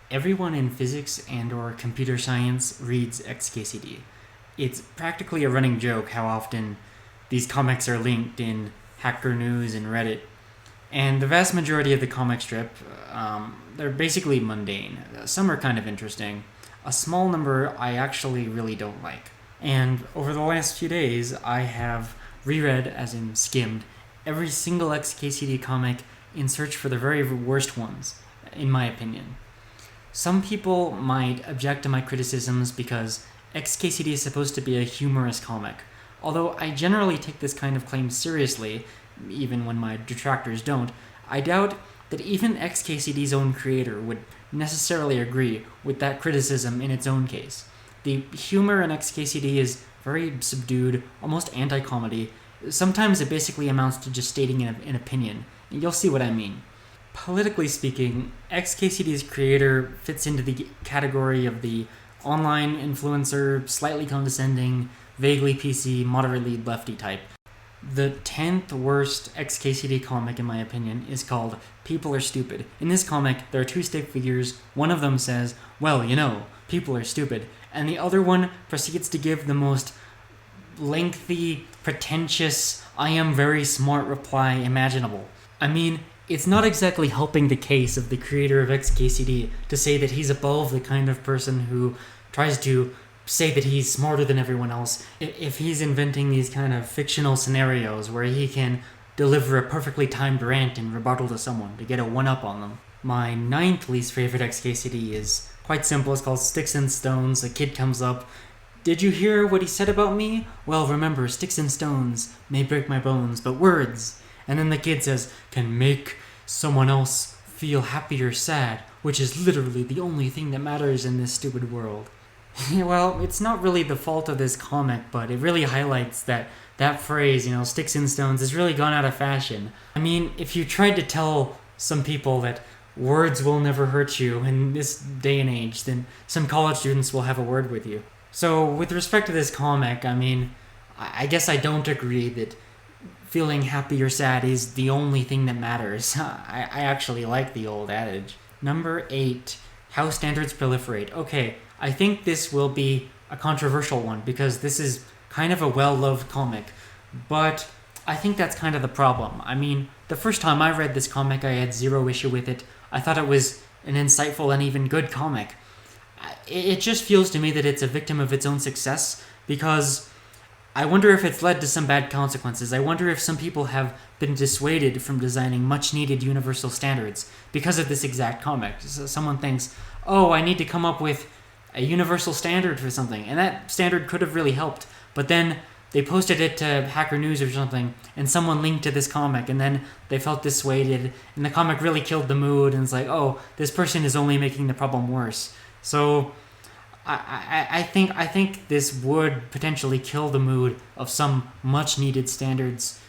Everyone in physics and or computer science reads XKCD. It's practically a running joke how often these comics are linked in Hacker News and Reddit. And the vast majority of the comic strip, they're basically mundane. Some are kind of interesting. A small number I actually really don't like. And over the last few days, I have reread, as in skimmed, every single XKCD comic in search for the very worst ones, in my opinion. Some people might object to my criticisms because XKCD is supposed to be a humorous comic, although I generally take this kind of claim seriously, even when my detractors don't. I doubt that even XKCD's own creator would necessarily agree with that criticism in its own case. The humor in XKCD is very subdued, almost anti-comedy. Sometimes it basically amounts to just stating an opinion, and you'll see what I mean. Politically speaking, XKCD's creator fits into the category of the online influencer, slightly condescending, vaguely PC, moderately lefty type. The 10th worst XKCD comic, in my opinion, is called People Are Stupid. In this comic, there are two stick figures. One of them says, well, people are stupid. And the other one proceeds to give the most lengthy, pretentious, I am very smart reply imaginable. I mean, it's not exactly helping the case of the creator of XKCD to say that he's above the kind of person who tries to say that he's smarter than everyone else if he's inventing these kind of fictional scenarios where he can deliver a perfectly timed rant in rebuttal to someone to get a one-up on them. My 9th least favorite XKCD is quite simple. It's called Sticks and Stones. A kid comes up. Did you hear what he said about me? Well, remember, sticks and stones may break my bones, but words. And then the kid says, can make someone else feel happy or sad, which is literally the only thing that matters in this stupid world. Well, it's not really the fault of this comic, but it really highlights that phrase, sticks and stones, has really gone out of fashion. I mean, if you tried to tell some people that words will never hurt you in this day and age, then some college students will have a word with you. So, with respect to this comic, I mean, I guess I don't agree that feeling happy or sad is the only thing that matters. I actually like the old adage. Number 8, How Standards Proliferate. Okay, I think this will be a controversial one because this is kind of a well-loved comic, but I think that's kind of the problem. I mean, the first time I read this comic, I had zero issue with it. I thought it was an insightful and even good comic. It just feels to me that it's a victim of its own success because I wonder if it's led to some bad consequences. I wonder if some people have been dissuaded from designing much-needed universal standards because of this exact comic. So someone thinks, oh, I need to come up with a universal standard for something, and that standard could have really helped. But then they posted it to Hacker News or something, and someone linked to this comic, and then they felt dissuaded, and the comic really killed the mood, and it's like, oh, this person is only making the problem worse. So I think this would potentially kill the mood of some much-needed standards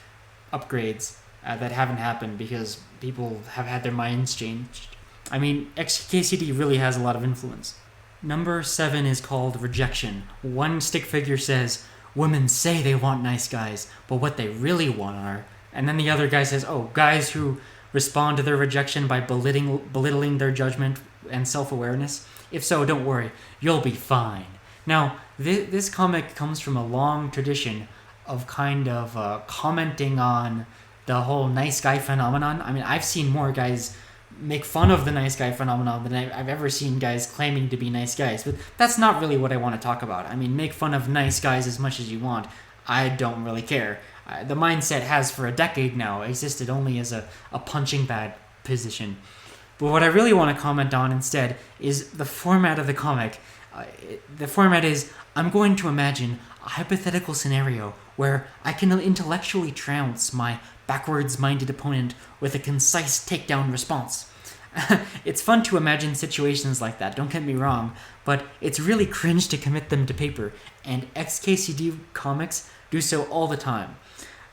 upgrades that haven't happened because people have had their minds changed. I mean, XKCD really has a lot of influence. Number 7 is called Rejection. One stick figure says, women say they want nice guys, but what they really want are... And then the other guy says, oh, guys who respond to their rejection by belittling their judgment and self-awareness. If so, don't worry, you'll be fine. Now, this comic comes from a long tradition of kind of commenting on the whole nice guy phenomenon. I mean, I've seen more guys make fun of the nice guy phenomenon than I've ever seen guys claiming to be nice guys. But that's not really what I want to talk about. I mean, make fun of nice guys as much as you want. I don't really care. The mindset has for a decade now existed only as a punching bag position. But what I really want to comment on instead is the format of the comic. The format is, I'm going to imagine a hypothetical scenario where I can intellectually trounce my backwards-minded opponent with a concise takedown response. It's fun to imagine situations like that, don't get me wrong, but it's really cringe to commit them to paper, and XKCD comics do so all the time.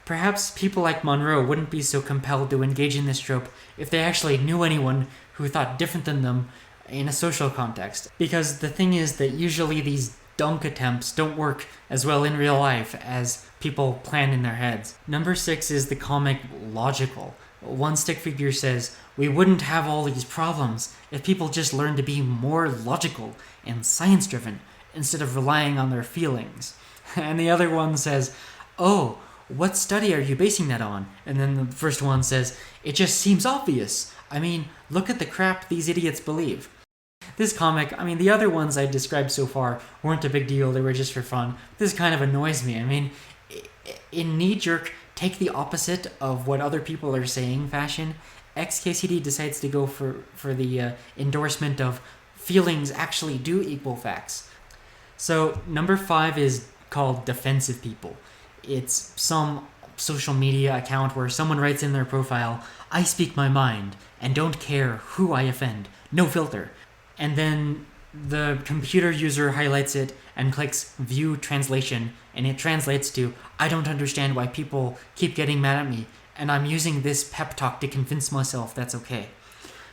Perhaps people like Monroe wouldn't be so compelled to engage in this trope if they actually knew anyone who thought different than them in a social context. Because the thing is that usually these dunk attempts don't work as well in real life as people plan in their heads. Number 6 is the comic Logical. One stick figure says, "We wouldn't have all these problems if people just learned to be more logical and science driven instead of relying on their feelings." And the other one says, "Oh, what study are you basing that on?" And then the first one says, "It just seems obvious. I mean, look at the crap these idiots believe." This comic, I mean, the other ones I described so far weren't a big deal, they were just for fun. This kind of annoys me. I mean, in knee-jerk, take the opposite of what other people are saying fashion, XKCD decides to go for the endorsement of feelings actually do equal facts. So, number 5 is called Defensive People. It's some social media account where someone writes in their profile, "I speak my mind and don't care who I offend. No filter." And then the computer user highlights it and clicks View Translation, and it translates to, "I don't understand why people keep getting mad at me, and I'm using this pep talk to convince myself that's okay."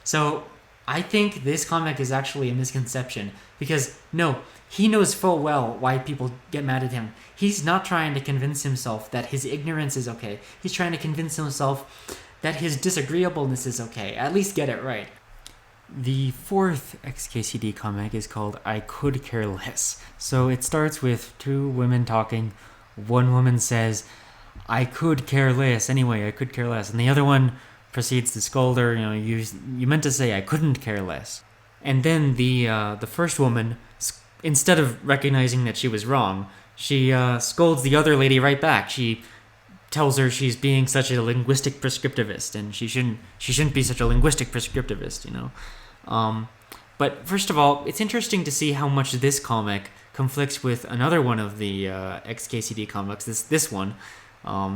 So I think this comic is actually a misconception, because no, he knows full well why people get mad at him. He's not trying to convince himself that his ignorance is okay. He's trying to convince himself that his disagreeableness is okay. At least get it right. The 4th XKCD comic is called I Could Care Less. So it starts with 2 women talking. One woman says, "I could care less. Anyway, I could care less." And the other one proceeds to scold her, you meant to say I couldn't care less. And then the first woman, instead of recognizing that she was wrong, she scolds the other lady right back. She tells her she's being such a linguistic prescriptivist, and she shouldn't be such a linguistic prescriptivist, But first of all, it's interesting to see how much this comic conflicts with another one of the XKCD comics. This one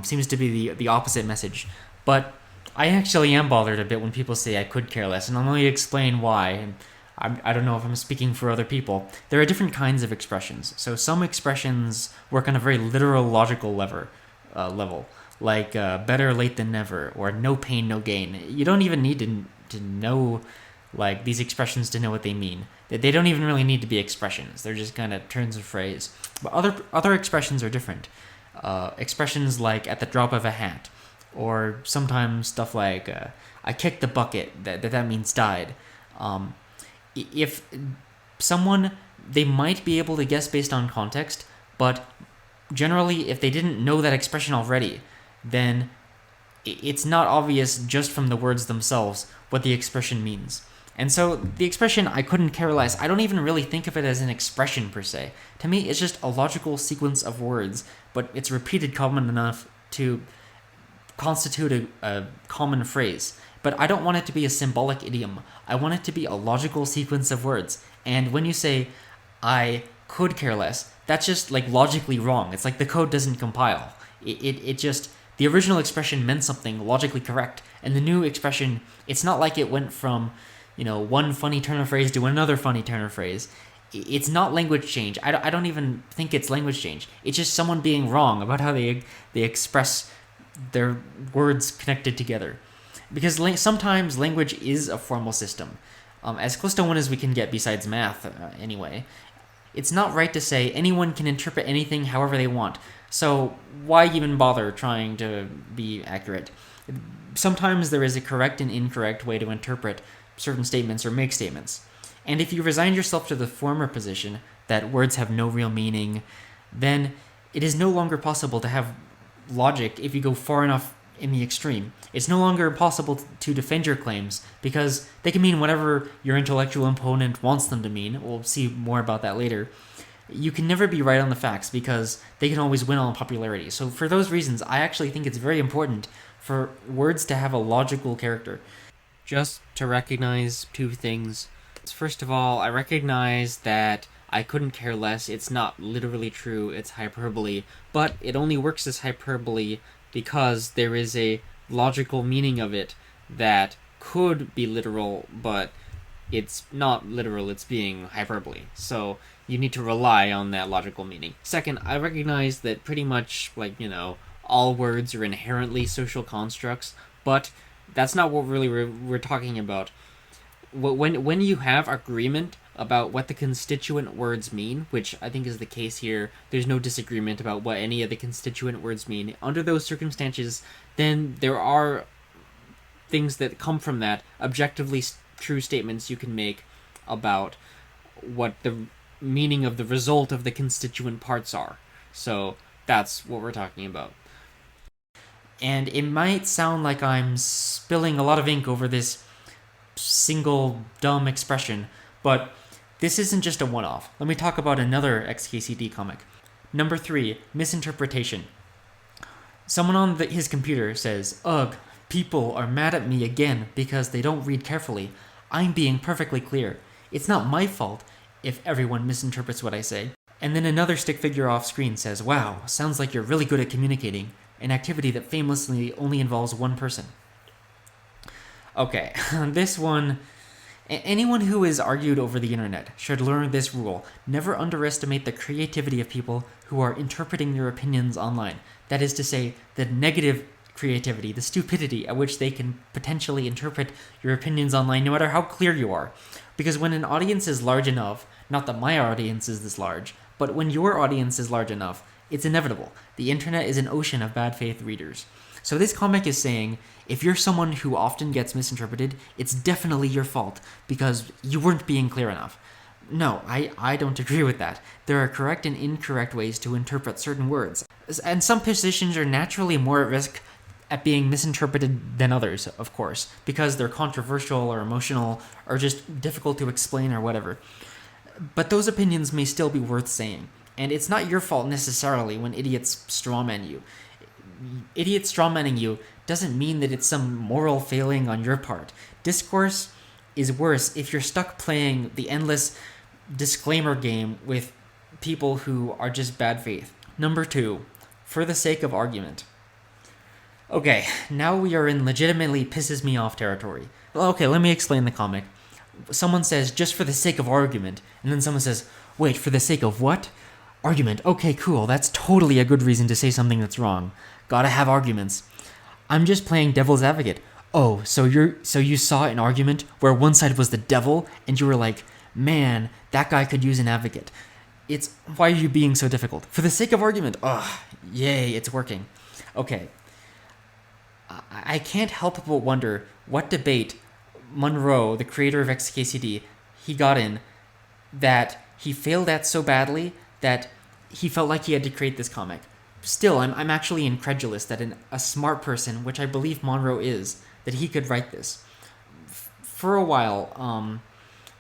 seems to be the opposite message. But I actually am bothered a bit when people say I could care less, and I'll only explain why. And I don't know if I'm speaking for other people. There are different kinds of expressions. So some expressions work on a very literal, logical level, like better late than never, or no pain, no gain. You don't even need to know like these expressions to know what they mean. They don't even really need to be expressions. They're just kind of turns of phrase. But other expressions are different. Expressions like at the drop of a hat, or sometimes stuff like I kicked the bucket. That means died. If someone, they might be able to guess based on context, but generally, if they didn't know that expression already, then it's not obvious just from the words themselves what the expression means. And so the expression "I couldn't care less," I don't even really think of it as an expression per se. To me, it's just a logical sequence of words, but it's repeated common enough to constitute a common phrase. But I don't want it to be a symbolic idiom. I want it to be a logical sequence of words. And when you say "I could care less," that's just like logically wrong. It's like the code doesn't compile. It just, the original expression meant something logically correct, and the new expression, it's not like it went from one funny turn of phrase to another funny turn of phrase. It's not language change. I don't even think it's language change. It's just someone being wrong about how they express their words connected together. Because sometimes language is a formal system. As close to one as we can get besides math, anyway. It's not right to say anyone can interpret anything however they want. So why even bother trying to be accurate? Sometimes there is a correct and incorrect way to interpret certain statements or make statements. And if you resign yourself to the former position, that words have no real meaning, then it is no longer possible to have logic if you go far enough in the extreme. It's no longer possible to defend your claims, because they can mean whatever your intellectual opponent wants them to mean. We'll see more about that later. You can never be right on the facts, because they can always win on popularity. So for those reasons, I actually think it's very important for words to have a logical character. Just to recognize 2 things. First of all, I recognize that I couldn't care less. It's not literally true, it's hyperbole, but it only works as hyperbole because there is a logical meaning of it that could be literal, but it's not literal, it's being hyperbole. So you need to rely on that logical meaning. Second, I recognize that pretty much, all words are inherently social constructs, but that's not what really we're talking about. When you have agreement about what the constituent words mean, which I think is the case here, there's no disagreement about what any of the constituent words mean. Under those circumstances, then there are things that come from that, objectively true statements you can make about what the meaning of the result of the constituent parts are. So that's what we're talking about. And it might sound like I'm spilling a lot of ink over this single dumb expression, but this isn't just a one-off. Let me talk about another XKCD comic. Number 3, Misinterpretation. Someone on his computer says, "Ugh, people are mad at me again because they don't read carefully. I'm being perfectly clear. It's not my fault if everyone misinterprets what I say." And then another stick figure off screen says, "Wow, sounds like you're really good at communicating, an activity that famously only involves one person." Okay, this one... Anyone who has argued over the internet should learn this rule. Never underestimate the creativity of people who are interpreting your opinions online. That is to say, the negative creativity, the stupidity at which they can potentially interpret your opinions online, no matter how clear you are. Because when an audience is large enough, not that my audience is this large, but when your audience is large enough, it's inevitable. The internet is an ocean of bad faith readers. So this comic is saying, if you're someone who often gets misinterpreted, it's definitely your fault because you weren't being clear enough. No, I don't agree with that. There are correct and incorrect ways to interpret certain words. And some positions are naturally more at risk at being misinterpreted than others, of course, because they're controversial or emotional or just difficult to explain or whatever. But those opinions may still be worth saying. And it's not your fault necessarily when idiots strawman you. Idiots strawmanning you doesn't mean that it's some moral failing on your part. Discourse is worse if you're stuck playing the endless disclaimer game with people who are just bad faith. Number 2, for the sake of argument. Okay, now we are in legitimately pisses me off territory. Okay, let me explain the comic. Someone says, just for the sake of argument, and then someone says, wait, for the sake of what? Argument. Okay, cool, that's totally a good reason to say something that's wrong. Gotta have arguments. I'm just playing devil's advocate. Oh, so you saw an argument where one side was the devil, and you were like, man, that guy could use an advocate. Why are you being so difficult? For the sake of argument. Ugh, yay, it's working. Okay. I can't help but wonder what debate Monroe, the creator of XKCD, he got in that he failed at so badly that he felt like he had to create this comic. Still, I'm actually incredulous that a smart person, which I believe Monroe is, that he could write this. For a while,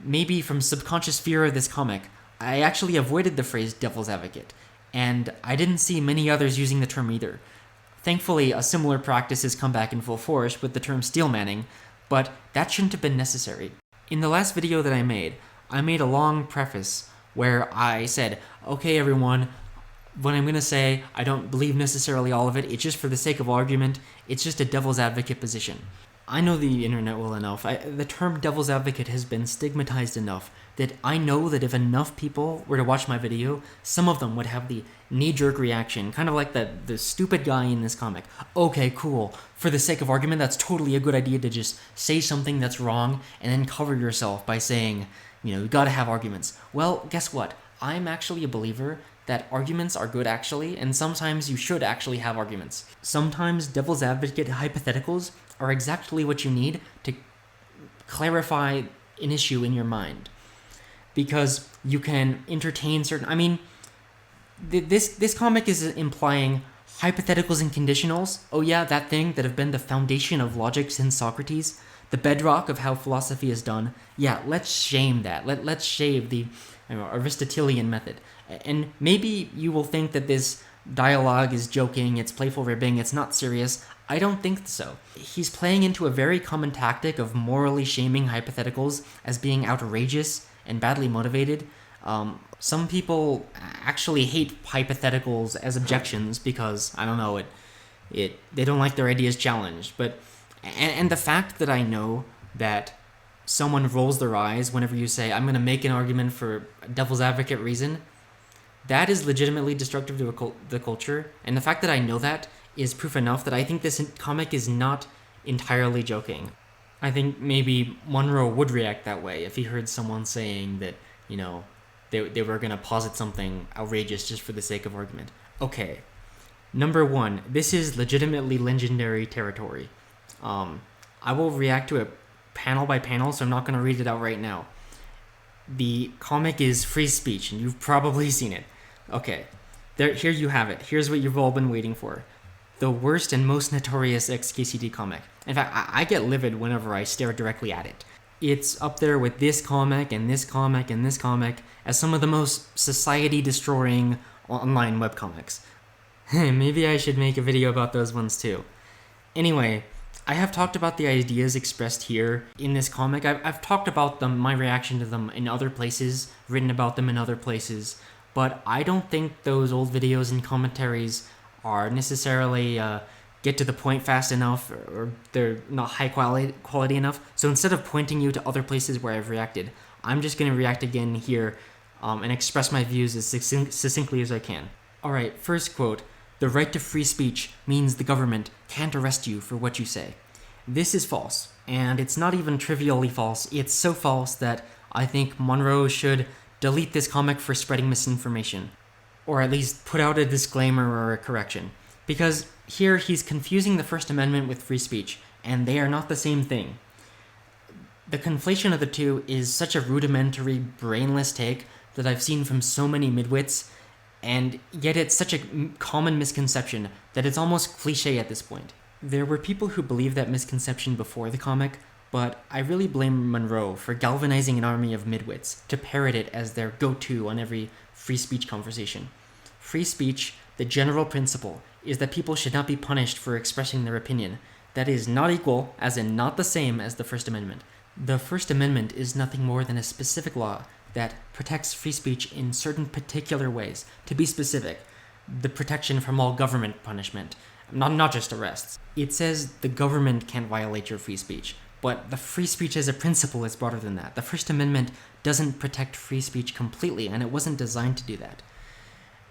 maybe from subconscious fear of this comic, I actually avoided the phrase devil's advocate, and I didn't see many others using the term either. Thankfully, a similar practice has come back in full force with the term steelmanning, but that shouldn't have been necessary. In the last video that I made a long preface where I said, okay everyone, what I'm going to say, I don't believe necessarily all of it, it's just for the sake of argument, it's just a devil's advocate position. I know the internet well enough. The term devil's advocate has been stigmatized enough that I know that if enough people were to watch my video, some of them would have the knee-jerk reaction, kind of like the stupid guy in this comic. Okay, cool. For the sake of argument, that's totally a good idea to just say something that's wrong and then cover yourself by saying, you gotta have arguments. Well, guess what? I'm actually a believer that arguments are good actually, and sometimes you should actually have arguments. Sometimes devil's advocate hypotheticals are exactly what you need to clarify an issue in your mind. Because you can entertain certain... this comic is implying hypotheticals and conditionals. Oh yeah, that thing that have been the foundation of logic since Socrates, the bedrock of how philosophy is done. Yeah, let's shame that. Let's shave the Aristotelian method. And maybe you will think that this dialogue is joking, it's playful ribbing, it's not serious. I don't think so. He's playing into a very common tactic of morally shaming hypotheticals as being outrageous and badly motivated. Some people actually hate hypotheticals as objections because, I don't know, they don't like their ideas challenged. But and the fact that I know that someone rolls their eyes whenever you say, I'm going to make an argument for a devil's advocate reason, that is legitimately destructive to the culture. And the fact that I know that is proof enough that I think this comic is not entirely joking. I think maybe Monroe would react that way if he heard someone saying that, they were going to posit something outrageous just for the sake of argument. Okay. Number 1, this is legitimately legendary territory. I will react to it panel by panel, so I'm not going to read it out right now. The comic is Free Speech, and you've probably seen it. Okay, here you have it. Here's what you've all been waiting for. The worst and most notorious XKCD comic. In fact, I get livid whenever I stare directly at it. It's up there with this comic and this comic and this comic as some of the most society-destroying online webcomics. Maybe I should make a video about those ones too. Anyway, I have talked about the ideas expressed here in this comic. I've talked about them, my reaction to them in other places, written about them in other places, but I don't think those old videos and commentaries are necessarily get to the point fast enough, or they're not high quality enough. So instead of pointing you to other places where I've reacted, I'm just going to react again here and express my views as succinctly as I can. Alright, first quote. The right to free speech means the government can't arrest you for what you say. This is false, and it's not even trivially false. It's so false that I think Monroe should delete this comic for spreading misinformation, or at least put out a disclaimer or a correction. Because here he's confusing the First Amendment with free speech, and they are not the same thing. The conflation of the two is such a rudimentary, brainless take that I've seen from so many midwits, and yet it's such a common misconception that it's almost cliche at this point. There were people who believed that misconception before the comic, but I really blame Monroe for galvanizing an army of midwits to parrot it as their go-to on every free speech conversation. Free speech, the general principle, is that people should not be punished for expressing their opinion. That is not equal, as in not the same as the First Amendment. The First Amendment is nothing more than a specific law that protects free speech in certain particular ways. To be specific, the protection from all government punishment, not just arrests. It says the government can't violate your free speech, but the free speech as a principle is broader than that. The First Amendment doesn't protect free speech completely, and it wasn't designed to do that.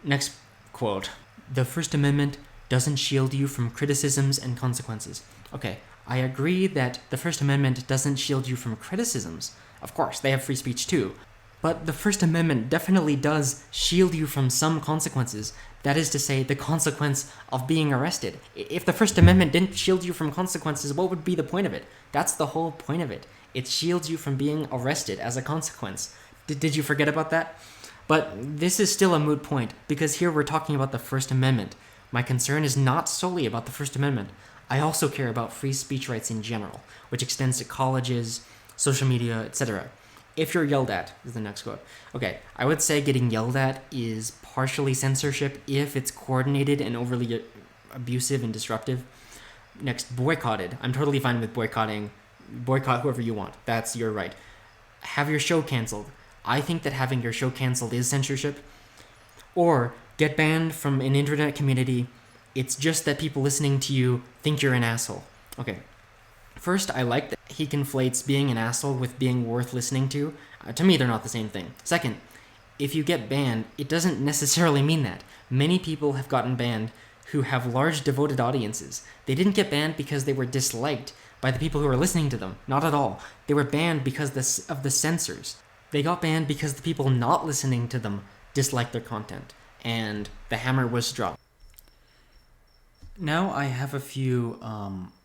Next quote. The First Amendment doesn't shield you from criticisms and consequences. Okay, I agree that the First Amendment doesn't shield you from criticisms. Of course, they have free speech too. But the First Amendment definitely does shield you from some consequences. That is to say, the consequence of being arrested. If the First Amendment didn't shield you from consequences, what would be the point of it? That's the whole point of it. It shields you from being arrested as a consequence. Did you forget about that? But this is still a moot point, because here we're talking about the First Amendment. My concern is not solely about the First Amendment. I also care about free speech rights in general, which extends to colleges, social media, etc. If you're yelled at, is the next quote. Okay, I would say getting yelled at is partially censorship if it's coordinated and overly abusive and disruptive. Next, boycotted. I'm totally fine with boycotting. Boycott whoever you want. That's your right. Have your show canceled. I think that having your show canceled is censorship. Or get banned from an internet community. It's just that people listening to you think you're an asshole. Okay. First, I like that he conflates being an asshole with being worth listening to. To me, they're not the same thing. Second, if you get banned, it doesn't necessarily mean that. Many people have gotten banned who have large devoted audiences. They didn't get banned because they were disliked by the people who were listening to them. Not at all. They were banned because of the censors. They got banned because the people not listening to them disliked their content, and the hammer was dropped. Now I have a few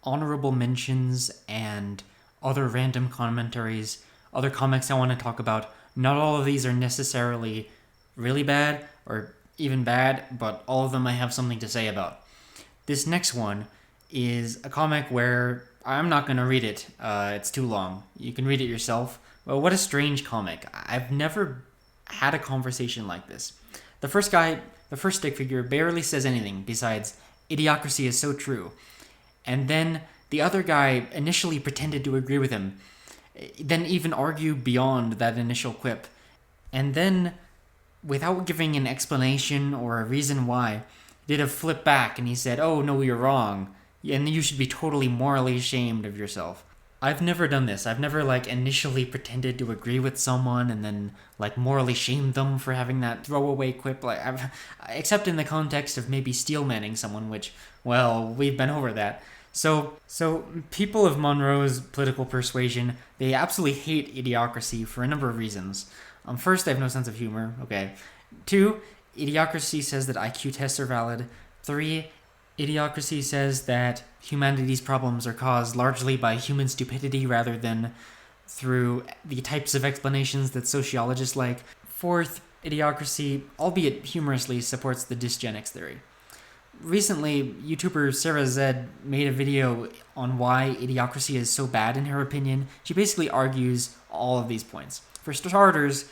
honorable mentions and other random commentaries, other comics I want to talk about. Not all of these are necessarily really bad or even bad, but all of them I have something to say about. This next one is a comic where I'm not going to read it. It's too long. You can read it yourself. Well, what a strange comic. I've never had a conversation like this. The first stick figure barely says anything besides, "Idiocracy is so true." And then the other guy initially pretended to agree with him, then even argued beyond that initial quip. And then, without giving an explanation or a reason why, did a flip back and he said, "Oh, no, you're wrong. And you should be totally morally ashamed of yourself." I've never done this. I've never, initially pretended to agree with someone and then, morally shamed them for having that throwaway quip. Except in the context of maybe steelmanning someone, which, well, we've been over that. So people of Monroe's political persuasion, they absolutely hate Idiocracy for a number of reasons. First, they have no sense of humor. Okay. 2, Idiocracy says that IQ tests are valid. 3, Idiocracy says that humanity's problems are caused largely by human stupidity rather than through the types of explanations that sociologists like. Fourth, Idiocracy, albeit humorously, supports the dysgenics theory. Recently, YouTuber Sarah Zed made a video on why Idiocracy is so bad in her opinion. She basically argues all of these points. For starters,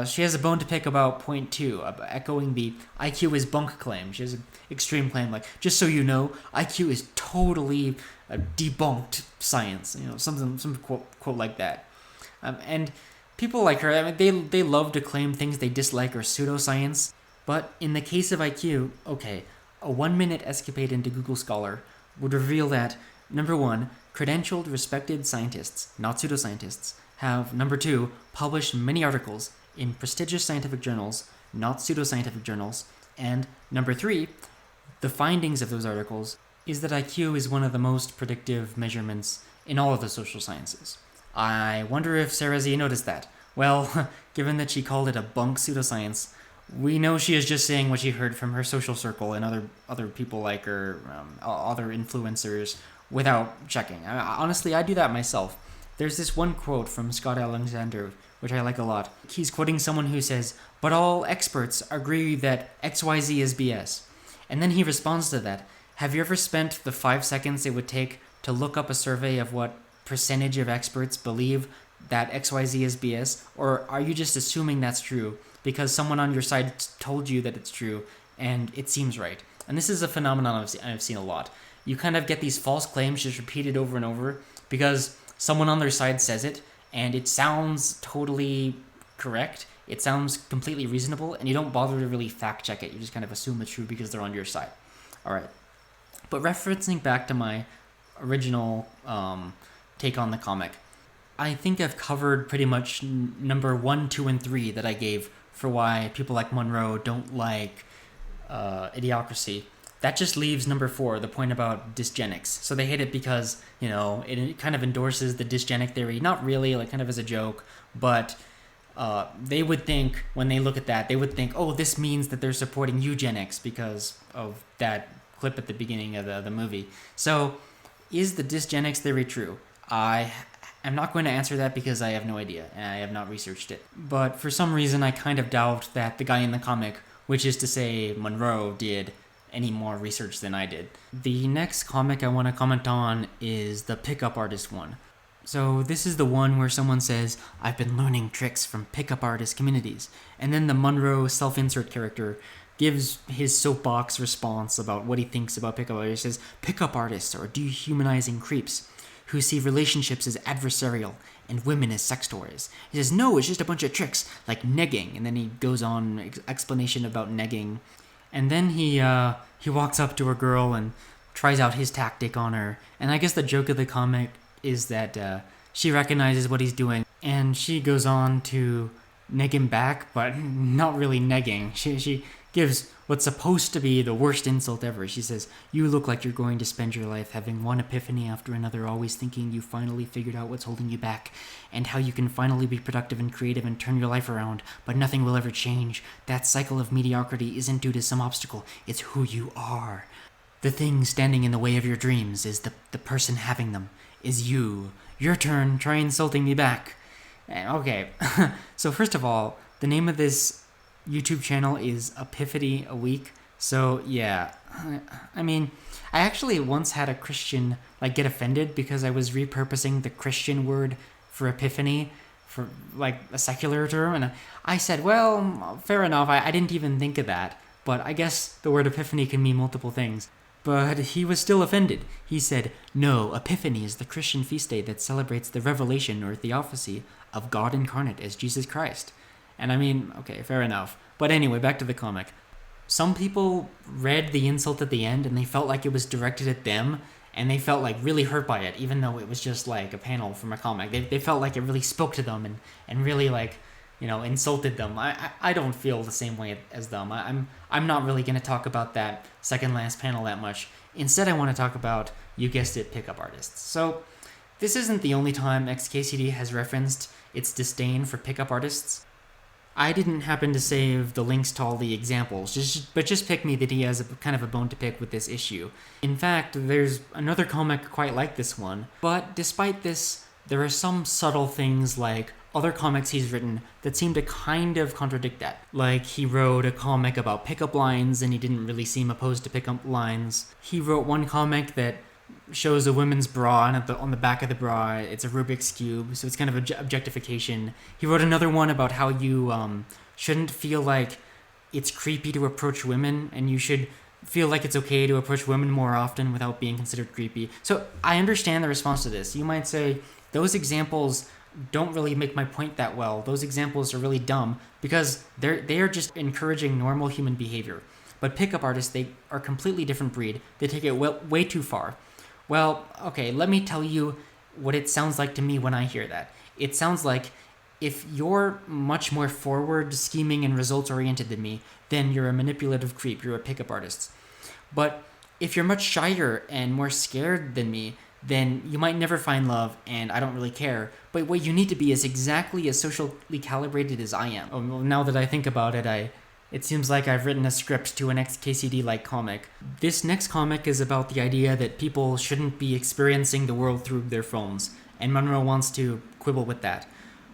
she has a bone to pick about point 2, echoing the IQ is bunk claim. She has an extreme claim, like, just so you know, IQ is totally debunked science. Some quote like that. And people like her, I mean, they love to claim things they dislike are pseudoscience. But in the case of IQ, okay, a 1-minute escapade into Google Scholar would reveal that, number 1, credentialed, respected scientists, not pseudoscientists, have, number 2, published many articles in prestigious scientific journals, not pseudoscientific journals, and number 3, the findings of those articles is that IQ is one of the most predictive measurements in all of the social sciences. I wonder if Sarah Z noticed that. Well, given that she called it a bunk pseudoscience, we know she is just saying what she heard from her social circle and other people like her, other influencers, without checking. Honestly, I do that myself. There's this one quote from Scott Alexander, which I like a lot. He's quoting someone who says, "But all experts agree that XYZ is BS." And then he responds to that, "Have you ever spent the 5 seconds it would take to look up a survey of what percentage of experts believe that XYZ is BS? Or are you just assuming that's true because someone on your side told you that it's true and it seems right?" And this is a phenomenon I've seen a lot. You kind of get these false claims just repeated over and over because someone on their side says it and it sounds totally correct. It sounds completely reasonable and you don't bother to really fact check it. You just kind of assume it's true because they're on your side. All right. But referencing back to my original take on the comic, I think I've covered pretty much number 1, 2, and 3 that I gave for why people like Monroe don't like Idiocracy. That just leaves number 4, the point about dysgenics. So they hate it because, it kind of endorses the dysgenic theory. Not really, like kind of as a joke, but they would think, when they look at that, they would think, oh, this means that they're supporting eugenics because of that clip at the beginning of the movie. So is the dysgenics theory true? I'm not going to answer that because I have no idea, and I have not researched it. But for some reason, I kind of doubt that the guy in the comic, which is to say Monroe, did any more research than I did. The next comic I want to comment on is the pickup artist one. So this is the one where someone says, "I've been learning tricks from pickup artist communities." And then the Monroe self-insert character gives his soapbox response about what he thinks about pickup artists. He says, "Pickup artists are dehumanizing creeps who see relationships as adversarial and women as sex toys." He says, "No, it's just a bunch of tricks, like negging." And then he goes on explanation about negging. And then he walks up to a girl and tries out his tactic on her. And I guess the joke of the comic is that she recognizes what he's doing. And she goes on to neg him back, but not really negging. She gives what's supposed to be the worst insult ever. She says, "You look like you're going to spend your life having one epiphany after another, always thinking you finally figured out what's holding you back and how you can finally be productive and creative and turn your life around, but nothing will ever change. That cycle of mediocrity isn't due to some obstacle. It's who you are. The thing standing in the way of your dreams is the person having them, is you. Your turn, try insulting me back." Okay, so first of all, the name of this YouTube channel is Epiphany a Week. So yeah, I mean, I actually once had a Christian get offended because I was repurposing the Christian word for epiphany for a secular term, and I said, well, fair enough, I didn't even think of that, but I guess the word epiphany can mean multiple things. But he was still offended. He said, "No, Epiphany is the Christian feast day that celebrates the revelation or theophany of God incarnate as Jesus Christ." And I mean, okay, fair enough. But anyway, back to the comic. Some people read the insult at the end and they felt like it was directed at them, and they felt really hurt by it, even though it was just a panel from a comic. They felt like it really spoke to them and really insulted them. I don't feel the same way as them. I'm not really going to talk about that second last panel that much. Instead, I want to talk about, you guessed it, pickup artists. So this isn't the only time XKCD has referenced its disdain for pickup artists. I didn't happen to save the links to all the examples, but just pick me that he has a kind of a bone to pick with this issue. In fact, there's another comic quite like this one, but despite this, there are some subtle things like other comics he's written that seem to kind of contradict that. Like, he wrote a comic about pickup lines and he didn't really seem opposed to pickup lines. He wrote one comic that shows a women's bra, and on the back of the bra it's a Rubik's Cube, so it's kind of objectification. He wrote another one about how you shouldn't feel like it's creepy to approach women, and you should feel like it's okay to approach women more often without being considered creepy. So I understand the response to this. You might say, those examples don't really make my point that well. Those examples are really dumb because they are just encouraging normal human behavior. But pickup artists, they are a completely different breed. They take it way too far. Well, okay, let me tell you what it sounds like to me when I hear that. It sounds like if you're much more forward, scheming, and results-oriented than me, then you're a manipulative creep. You're a pickup artist. But if you're much shyer and more scared than me, then you might never find love, and I don't really care. But what you need to be is exactly as socially calibrated as I am. Oh, well, now that I think about it, it seems like I've written a script to an XKCD-like comic. This next comic is about the idea that people shouldn't be experiencing the world through their phones, and Monroe wants to quibble with that.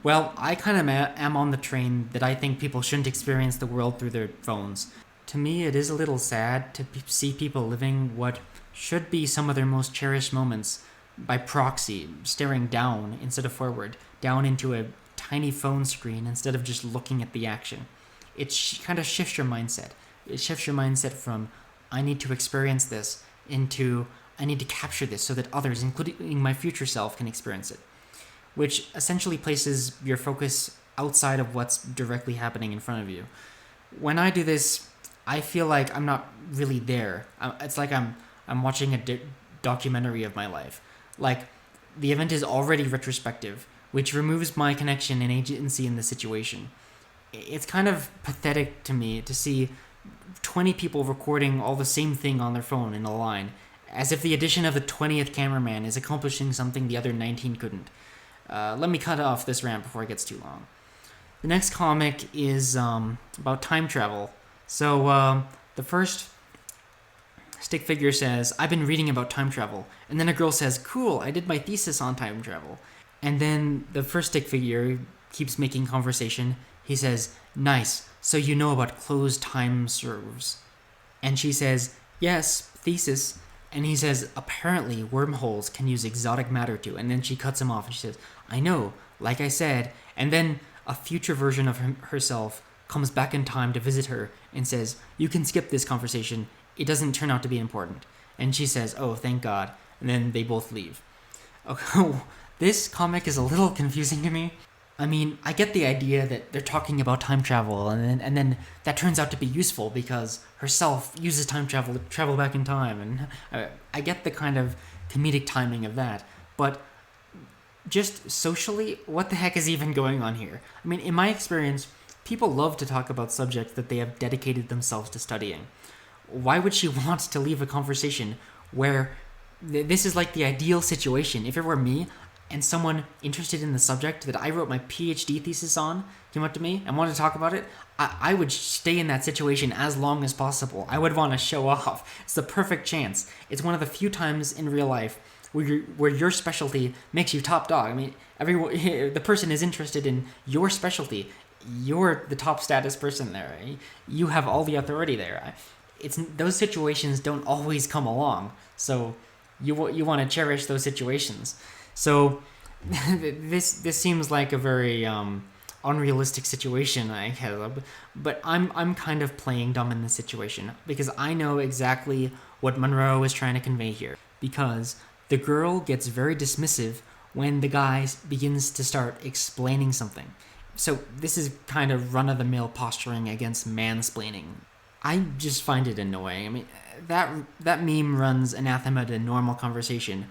Well, I kind of am on the train that I think people shouldn't experience the world through their phones. To me, it is a little sad to see people living what should be some of their most cherished moments by proxy, staring down instead of forward, down into a tiny phone screen instead of just looking at the action. It kind of shifts your mindset. It shifts your mindset from, I need to experience this, into, I need to capture this so that others, including my future self, can experience it. Which essentially places your focus outside of what's directly happening in front of you. When I do this, I feel like I'm not really there. It's like I'm watching a documentary of my life. Like, the event is already retrospective, which removes my connection and agency in the situation. It's kind of pathetic to me to see 20 people recording all the same thing on their phone in a line, as if the addition of the 20th cameraman is accomplishing something the other 19 couldn't. Let me cut off this rant before it gets too long. The next comic is about time travel. So the first stick figure says, I've been reading about time travel. And then a girl says, cool, I did my thesis on time travel. And then the first stick figure keeps making conversation. He says, nice, so you know about closed time serves. And she says, yes, thesis. And he says, apparently wormholes can use exotic matter too. And then she cuts him off and she says, I know, like I said. And then a future version of herself comes back in time to visit her and says, you can skip this conversation. It doesn't turn out to be important. And she says, oh, thank God. And then they both leave. Okay, this comic is a little confusing to me. I mean, I get the idea that they're talking about time travel, and then that turns out to be useful because herself uses time travel to travel back in time, and I get the kind of comedic timing of that. But just socially, what the heck is even going on here? I mean, in my experience, people love to talk about subjects that they have dedicated themselves to studying. Why would she want to leave a conversation where this is like the ideal situation? If it were me, and someone interested in the subject that I wrote my PhD thesis on came up to me and wanted to talk about it, I would stay in that situation as long as possible. I would want to show off. It's the perfect chance. It's one of the few times in real life where your specialty makes you top dog. I mean, the person is interested in your specialty. You're the top status person there. Right? You have all the authority there. Those situations don't always come along, so you want to cherish those situations. So this seems like a very unrealistic situation I have, but I'm kind of playing dumb in this situation because I know exactly what Monroe is trying to convey here. Because the girl gets very dismissive when the guy begins to start explaining something. So this is kind of run-of-the-mill posturing against mansplaining. I just find it annoying. I mean, that meme runs anathema to normal conversation,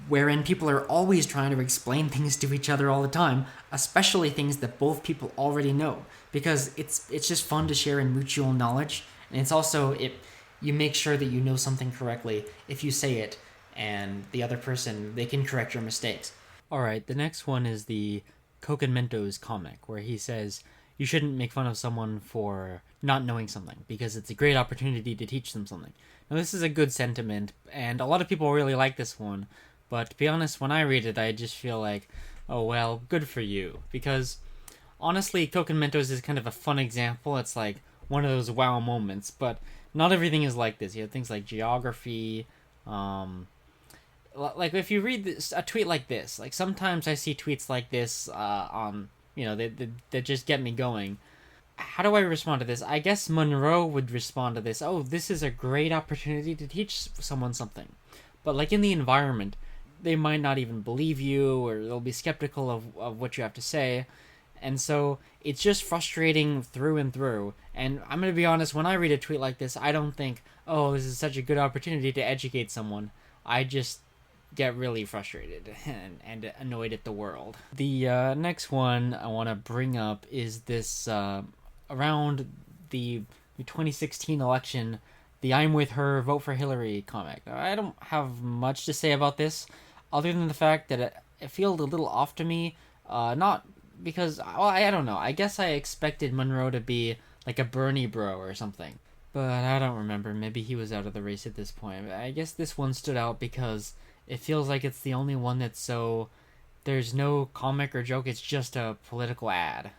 wherein people are always trying to explain things to each other all the time, especially things that both people already know, because it's just fun to share in mutual knowledge, and it's also you make sure that you know something correctly if you say it, and the other person, they can correct your mistakes. Alright, the next one is the Coke and Mentos comic, where he says, you shouldn't make fun of someone for not knowing something because it's a great opportunity to teach them something. Now, this is a good sentiment, and a lot of people really like this one, but to be honest, when I read it, I just feel like, oh well, good for you. Because honestly, Coke and Mentos is kind of a fun example. It's like one of those wow moments, but not everything is like this. You have things like geography, like if you read a tweet like this, like sometimes I see tweets like this on, that just get me going. How do I respond to this? I guess Monroe would respond to this. Oh, this is a great opportunity to teach someone something. But like in the environment, they might not even believe you, or they'll be skeptical of what you have to say. And so it's just frustrating through and through. And I'm going to be honest, when I read a tweet like this, I don't think, oh, this is such a good opportunity to educate someone. I just get really frustrated and annoyed at the world. The next one I want to bring up is this around the 2016 election, the I'm with her, vote for Hillary comic. I don't have much to say about this, other than the fact that it felt a little off to me. Not because, well, I don't know. I guess I expected Monroe to be like a Bernie bro or something. But I don't remember. Maybe he was out of the race at this point. I guess this one stood out because it feels like it's the only one that's so... There's no comic or joke, it's just a political ad.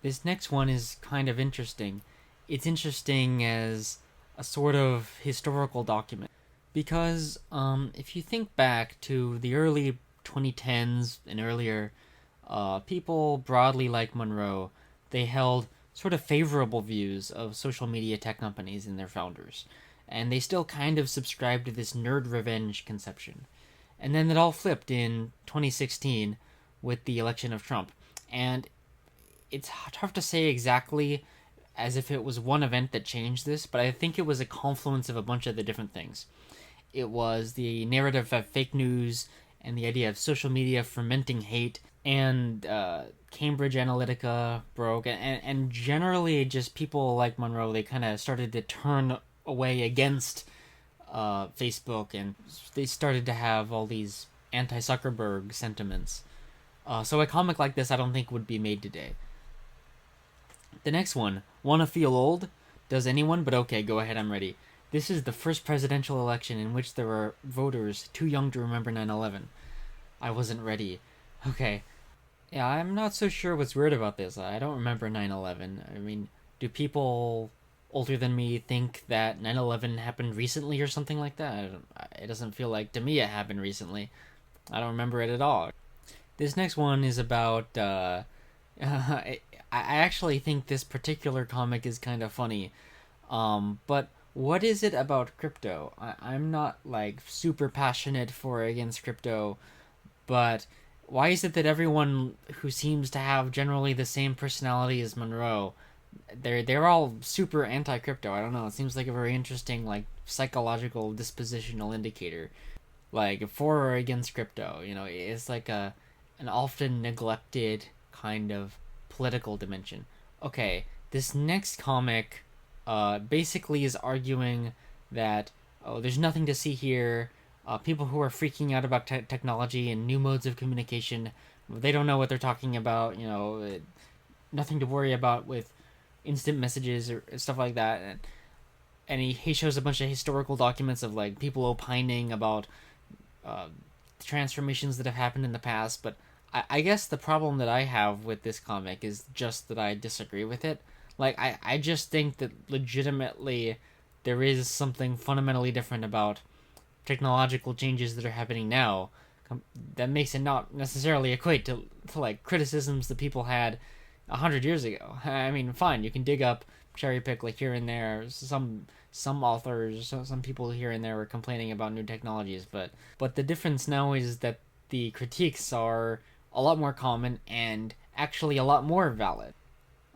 This next one is kind of interesting. It's interesting as a sort of historical document. Because if you think back to the early 2010s and earlier, people broadly like Monroe, they held sort of favorable views of social media tech companies and their founders. And they still kind of subscribed to this nerd revenge conception. And then it all flipped in 2016 with the election of Trump. And it's tough to say exactly as if it was one event that changed this, but I think it was a confluence of a bunch of the different things. It was the narrative of fake news and the idea of social media fermenting hate, and Cambridge Analytica broke, and generally just people like Monroe, they kind of started to turn away against Facebook, and they started to have all these anti-Zuckerberg sentiments. So a comic like this I don't think would be made today. The next one, Wanna Feel Old? Does anyone? But okay, go ahead, I'm ready. This is the first presidential election in which there were voters too young to remember 9/11. I wasn't ready. Okay. Yeah, I'm not so sure what's weird about this. I don't remember 9/11. I mean, do people older than me think that 9/11 happened recently or something like that? It doesn't feel like to me it happened recently. I don't remember it at all. This next one is about I actually think this particular comic is kind of funny. But what is it about crypto? I'm not like super passionate for or against crypto, but why is it that everyone who seems to have generally the same personality as Monroe, they're all super anti-crypto? I don't know. It seems like a very interesting like psychological dispositional indicator. Like for or against crypto, it's like an often neglected kind of political dimension. Okay, this next comic basically is arguing that, oh, there's nothing to see here. People who are freaking out about technology and new modes of communication, they don't know what they're talking about. Nothing to worry about with instant messages or stuff like that. And he shows a bunch of historical documents of like people opining about transformations that have happened in the past. But I guess the problem that I have with this comic is just that I disagree with it. Like, I just think that legitimately there is something fundamentally different about technological changes that are happening now that makes it not necessarily equate to like criticisms that people had 100 years ago. I mean, fine, you can dig up, cherry pick like here and there. Some authors, some people here and there were complaining about new technologies, but the difference now is that the critiques are a lot more common and actually a lot more valid.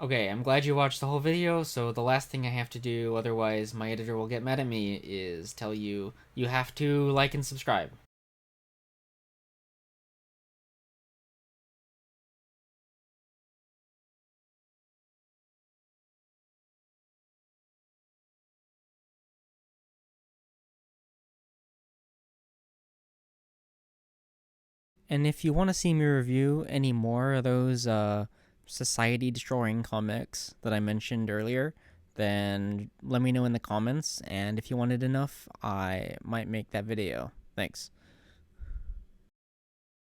Okay, I'm glad you watched the whole video, so the last thing I have to do, otherwise my editor will get mad at me, is tell you have to like and subscribe. And if you want to see me review any more of those society-destroying comics that I mentioned earlier, then let me know in the comments, and if you wanted enough, I might make that video. Thanks.